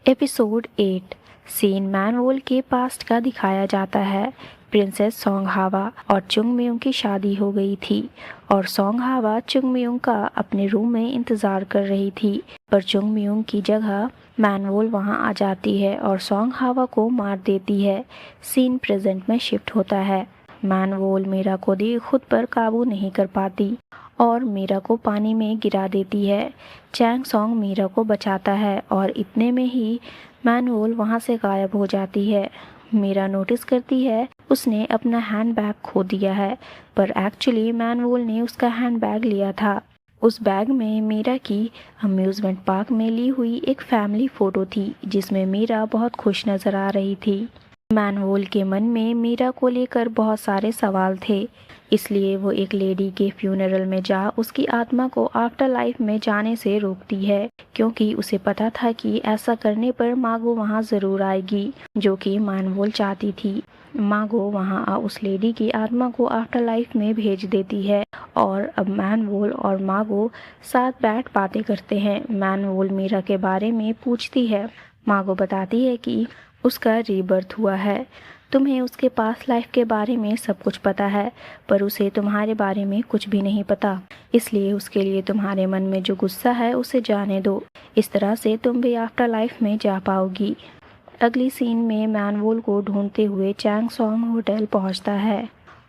Episode 8 scene मैनवोल के past का दिखाया जाता है। प्रिंसेस सोंगहावा और चुंग मियोंग की शादी हो गई थी और सोंगहावा चुंग मियोंग का अपने रूम में इंतज़ार कर रही थी, पर चुंग मियोंग की जगह मैनवोल वहां आ जाती है और सोंगहावा को मार देती है। सीन प्रेजेंट में शिफ्ट होता है। मैनवोल मीरा को देख खुद पर काबू नहीं कर पाती और मीरा को पानी में गिरा देती है। चैंग सॉन्ग मीरा को बचाता है और इतने में ही मैनवोल वहां से गायब हो जाती है। मीरा नोटिस करती है उसने अपना हैंडबैग खो दिया है, पर एक्चुअली मैनवोल ने उसका हैंडबैग लिया था। उस बैग में मीरा की अम्यूज़मेंट पार्क में ली हुई एक फैमिली फ़ोटो थी जिसमें मीरा बहुत खुश नज़र आ रही थी। मैनवोल के मन में मीरा को लेकर बहुत सारे सवाल थे, इसलिए वो एक लेडी के फ्यूनरल में जा उसकी आत्मा को आफ्टर लाइफ में जाने से रोकती है, क्योंकि उसे पता था कि ऐसा करने पर मागो वहाँ ज़रूर आएगी, जो कि मैनवोल चाहती थी। मागो वहाँ उस लेडी की आत्मा को आफ्टर लाइफ में भेज देती है और अब मैनवोल और मागो साथ बैठ बातें करते हैं। मैनवोल मीरा के बारे में पूछती है। मागो बताती है कि उसका रीबर्थ हुआ है। तुम्हें उसके पास्ट लाइफ के बारे में सब कुछ पता है, पर उसे तुम्हारे बारे में कुछ भी नहीं पता, इसलिए उसके लिए तुम्हारे मन में जो गुस्सा है उसे जाने दो। इस तरह से तुम भी आफ्टर लाइफ में जा पाओगी। अगली सीन में मैनवोल को ढूंढते हुए चैंग सॉन्ग होटल पहुंचता है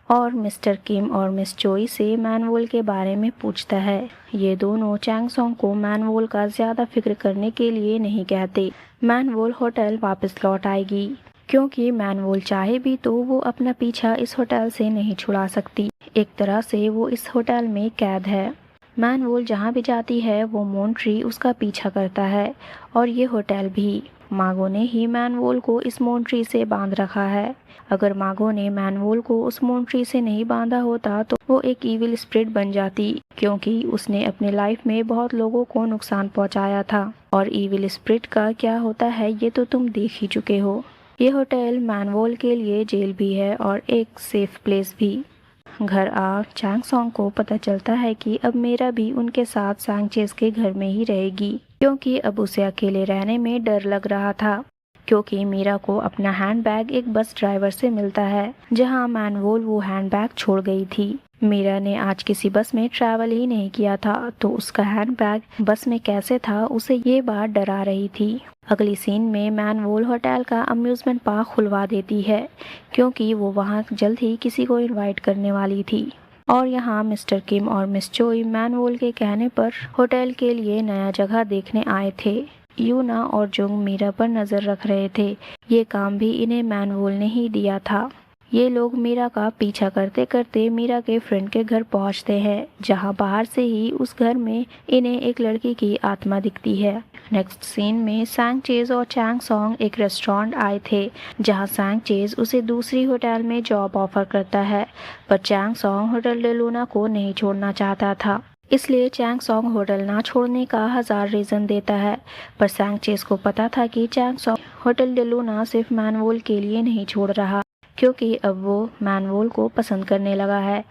और मिस्टर किम और मिस चोई से मैनवोल के बारे में पूछता है। ये दोनों चैंग सॉन्ग को मैनवोल का ज़्यादा फिक्र करने के लिए नहीं कहते। मैनवोल होटल वापस लौट आएगी, क्योंकि मैनवोल चाहे भी तो वो अपना पीछा इस होटल से नहीं छुड़ा सकती। एक तरह से वो इस होटल में कैद है। मैनवोल जहाँ भी जाती है वो मोंट्री उसका पीछा करता है और ये होटल भी। मागो ने ही मैनवोल को इस मोंट्री से बांध रखा है। अगर मागो ने मैनवोल को उस मोंट्री से नहीं बांधा होता तो वो एक इविल स्पिरिट बन जाती, क्योंकि उसने अपने लाइफ में बहुत लोगों को नुकसान पहुंचाया था। और इविल स्पिरिट का क्या होता है ये तो तुम देख ही चुके हो। ये होटल मैनवोल के लिए जेल भी है और एक सेफ प्लेस भी। घर आ चैंग सॉन्ग को पता चलता है कि अब मीरा भी उनके साथ सांगचेज के घर में ही रहेगी, क्योंकि अब उसे अकेले रहने में डर लग रहा था, क्योंकि मीरा को अपना हैंडबैग एक बस ड्राइवर से मिलता है जहां मैनवोल वो हैंडबैग छोड़ गई थी। मीरा ने आज किसी बस में ट्रैवल ही नहीं किया था, तो उसका हैंडबैग बस में कैसे था उसे ये बात डरा रही थी। अगली सीन में मैनवोल होटल का अम्यूज़मेंट पार्क खुलवा देती है, क्योंकि वो वहाँ जल्द ही किसी को इनवाइट करने वाली थी। और यहाँ मिस्टर किम और मिस चोई मैनवोल के कहने पर होटल के लिए नया जगह देखने आए थे। यूना और जोंग मीरा पर नज़र रख रहे थे। ये काम भी इन्हें मैनवोल ने ही दिया था। ये लोग मीरा का पीछा करते करते मीरा के फ्रेंड के घर पहुंचते हैं, जहां बाहर से ही उस घर में इन्हें एक लड़की की आत्मा दिखती है। नेक्स्ट सीन में सांगचेज और चैंग सॉन्ग एक रेस्टोरेंट आए थे, जहां सांगचेज उसे दूसरी होटल में जॉब ऑफर करता है, पर Chang Song Hotel de Luna को नहीं छोड़ना चाहता था। इसलिए चैंग सॉन्ग होटल ना छोड़ने का 1000 रीज़न देता है, पर सांगचेज को पता था कि Chang Song Hotel de Luna सिर्फ मैनवोल के लिए नहीं छोड़ रहा, क्योंकि अब वो मैनवोल को पसंद करने लगा है।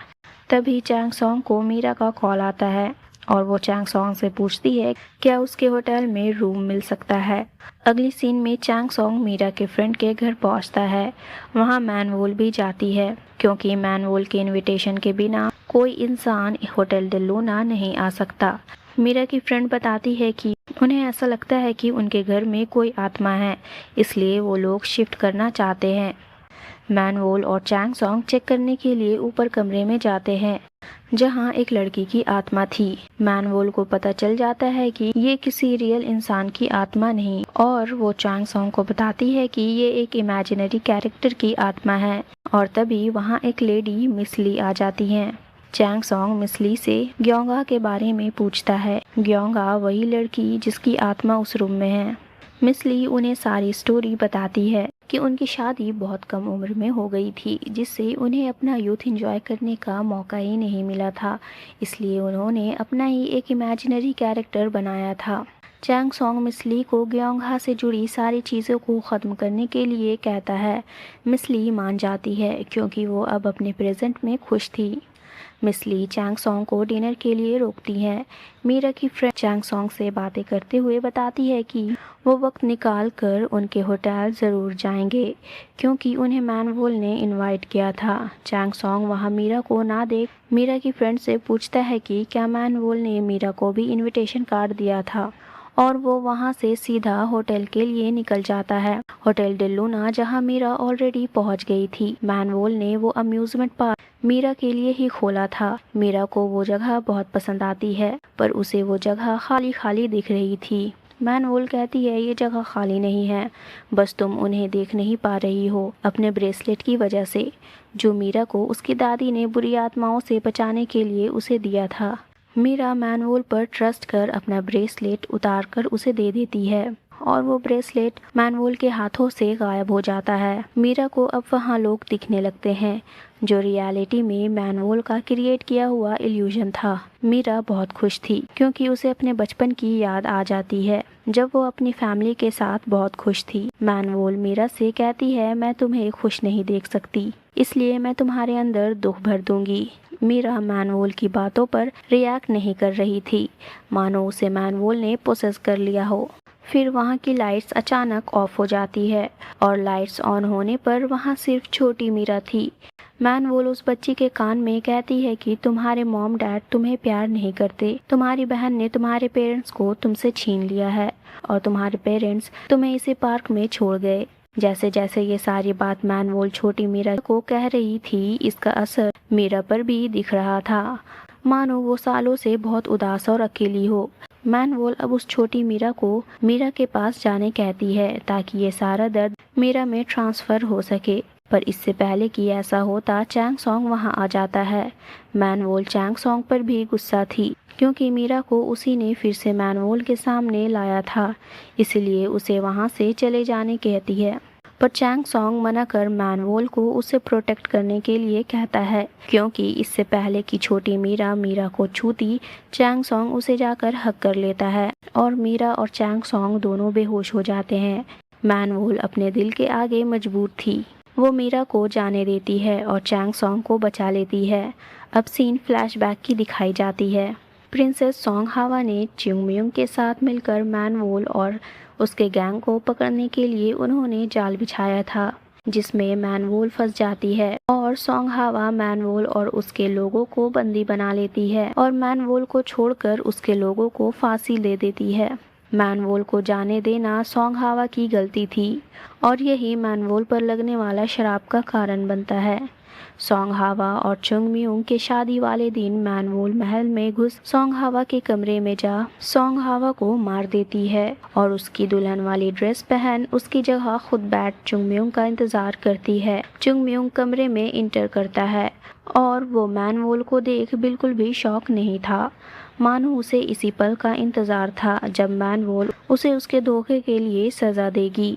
तभी चैंग सॉन्ग को मीरा का कॉल आता है और वो चैंग सॉन्ग से पूछती है क्या उसके होटल में रूम मिल सकता है। अगली सीन में चैंग सॉन्ग मीरा के फ्रेंड के घर पहुंचता है। वहां मैनवोल भी जाती है, क्योंकि मैनवोल के इनविटेशन के बिना कोई इंसान होटल डे लूना नहीं आ सकता। मीरा की फ्रेंड बताती है कि उन्हें ऐसा लगता है कि उनके घर में कोई आत्मा है, इसलिए वो लोग शिफ्ट करना चाहते हैं। मैनवोल और चैंग सॉन्ग चेक करने के लिए ऊपर कमरे में जाते हैं, जहां एक लड़की की आत्मा थी। मैनवोल को पता चल जाता है कि ये किसी रियल इंसान की आत्मा नहीं, और वो चैंग सॉन्ग को बताती है कि ये एक इमेजिनरी कैरेक्टर की आत्मा है। और तभी वहां एक लेडी मिस ली आ जाती हैं। चैंग सॉन्ग मिस ली से ग्योंगा के बारे में पूछता है। ग्योंगा वही लड़की जिसकी आत्मा उस रूम में है। मिस ली उन्हें सारी स्टोरी बताती है कि उनकी शादी बहुत कम उम्र में हो गई थी, जिससे उन्हें अपना यूथ एंजॉय करने का मौका ही नहीं मिला था, इसलिए उन्होंने अपना ही एक इमेजिनरी कैरेक्टर बनाया था। चैंग सॉन्ग मिस ली को ग्योंगा से जुड़ी सारी चीज़ों को ख़त्म करने के लिए कहता है। मिस ली मान जाती है, क्योंकि वो अब अपने प्रेजेंट में खुश थी। मिस ली चैंग सॉन्ग को डिनर के लिए रोकती हैं। मीरा की फ्रेंड चैंग सॉन्ग से बातें करते हुए बताती है कि वो वक्त निकाल कर उनके होटल ज़रूर जाएंगे क्योंकि उन्हें मैनवोल ने इनवाइट किया था। चैंग सॉन्ग वहाँ मीरा को ना देख मीरा की फ्रेंड से पूछता है कि क्या मैनवोल ने मीरा को भी इनविटेशन कार्ड दिया था, और वो वहाँ से सीधा होटल के लिए निकल जाता है। होटल डेलूना जहाँ मीरा ऑलरेडी पहुँच गई थी। मैनवोल ने वो अम्यूजमेंट पार्क मीरा के लिए ही खोला था। मीरा को वो जगह बहुत पसंद आती है, पर उसे वो जगह खाली खाली दिख रही थी। मैनवोल कहती है ये जगह खाली नहीं है, बस तुम उन्हें देख नहीं पा रही हो अपने ब्रेसलेट की वजह से, जो मीरा को उसकी दादी ने बुरी आत्माओं से बचाने के लिए उसे दिया था। मीरा मैनवोल पर ट्रस्ट कर अपना ब्रेसलेट उतार कर उसे दे देती है और वो ब्रेसलेट मैनवोल के हाथों से गायब हो जाता है। मीरा को अब वहाँ लोग दिखने लगते हैं, जो रियलिटी में मैनवोल का क्रिएट किया हुआ इल्यूजन था। मीरा बहुत खुश थी क्योंकि उसे अपने बचपन की याद आ जाती है जब वो अपनी फैमिली के साथ बहुत खुश थी। मैनवोल मीरा से कहती है मैं तुम्हें खुश नहीं देख सकती, इसलिए मैं तुम्हारे अंदर दुख भर दूंगी। मीरा मैनवोल की बातों पर रिएक्ट नहीं कर रही थी, मानो उसे मैनवोल ने पोसेस कर लिया हो। फिर वहाँ की लाइट्स अचानक ऑफ हो जाती है और लाइट्स ऑन होने पर वहाँ सिर्फ छोटी मीरा थी। मैनवोल उस बच्ची के कान में कहती है कि तुम्हारे मॉम डैड तुम्हें प्यार नहीं करते, तुम्हारी बहन ने तुम्हारे पेरेंट्स को तुमसे छीन लिया है और तुम्हारे पेरेंट्स तुम्हें इसी पार्क में छोड़ गए। जैसे जैसे ये सारी बात मैनवोल छोटी मीरा को कह रही थी, इसका असर मीरा पर भी दिख रहा था, मानो वो सालों से बहुत उदास और अकेली हो। मैनवोल अब उस छोटी मीरा को मीरा के पास जाने कहती है ताकि ये सारा दर्द मीरा में ट्रांसफ़र हो सके, पर इससे पहले कि ऐसा होता चैंग सॉन्ग वहाँ आ जाता है। मैनवोल चैंग सॉन्ग पर भी गुस्सा थी क्योंकि मीरा को उसी ने फिर से मैनवोल के सामने लाया था, इसलिए उसे वहाँ से चले जाने कहती है। पर चैंग सॉन्ग मना कर मैनवोल को उसे प्रोटेक्ट करने के लिए कहता है, क्योंकि इससे पहले कि छोटी मीरा को छूती, चैंग सॉन्ग उसे जाकर हक कर लेता है और मीरा और चैंग सॉन्ग दोनों बेहोश हो जाते हैं। मैनवोल अपने दिल के आगे मजबूर थी, वो मीरा को जाने देती है और चैंग सॉन्ग को बचा लेती है। अब सीन फ्लैशबैक की दिखाई जाती है। प्रिंसेस सॉन्ग हावा ने च्युंग म्यूंग के साथ मिलकर मैनवोल और उसके गैंग को पकड़ने के लिए उन्होंने जाल बिछाया था, जिसमें मैनवोल फंस जाती है और सॉन्ग हावा मैनवोल और उसके लोगों को बंदी बना लेती है और मैनवोल को छोड़कर उसके लोगों को फांसी दे देती है। मैनवोल को जाने देना सॉन्ग हावा की गलती थी और यही मैनवोल पर लगने वाला शराब का कारण बनता है। सॉन्ग हावा और चुंग म्यूंग के शादी वाले दिन मैनवोल महल में घुस सॉन्ग हावा के कमरे में जा सॉन्ग हावा को मार देती है और उसकी दुल्हन वाली ड्रेस पहन उसकी जगह खुद बैठ चुंग म्यूंग का इंतजार करती है। चुंग म्यूंग कमरे में इंटर करता है और वो मैनवोल को देख बिल्कुल भी शॉक नहीं था, मानो उसे इसी पल का इंतजार था जब मैनवोल उसे उसके धोखे के लिए सजा देगी।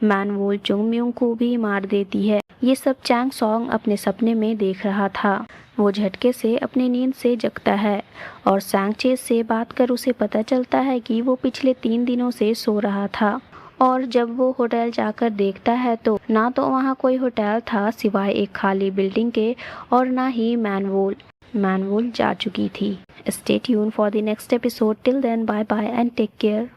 मैनवोल चुंग म्यूंग को भी मार देती है। ये सब चैंग सॉन्ग अपने सपने में देख रहा था। वो झटके से अपनी नींद से जगता है और सांगचे से बात कर उसे पता चलता है कि वो पिछले 3 दिनों से सो रहा था और जब वो होटल जाकर देखता है तो ना तो वहाँ कोई होटल था सिवाय एक खाली बिल्डिंग के और ना ही मैनवोल जा चुकी थी। Stay tuned for the next episode. Till then, bye bye and take care.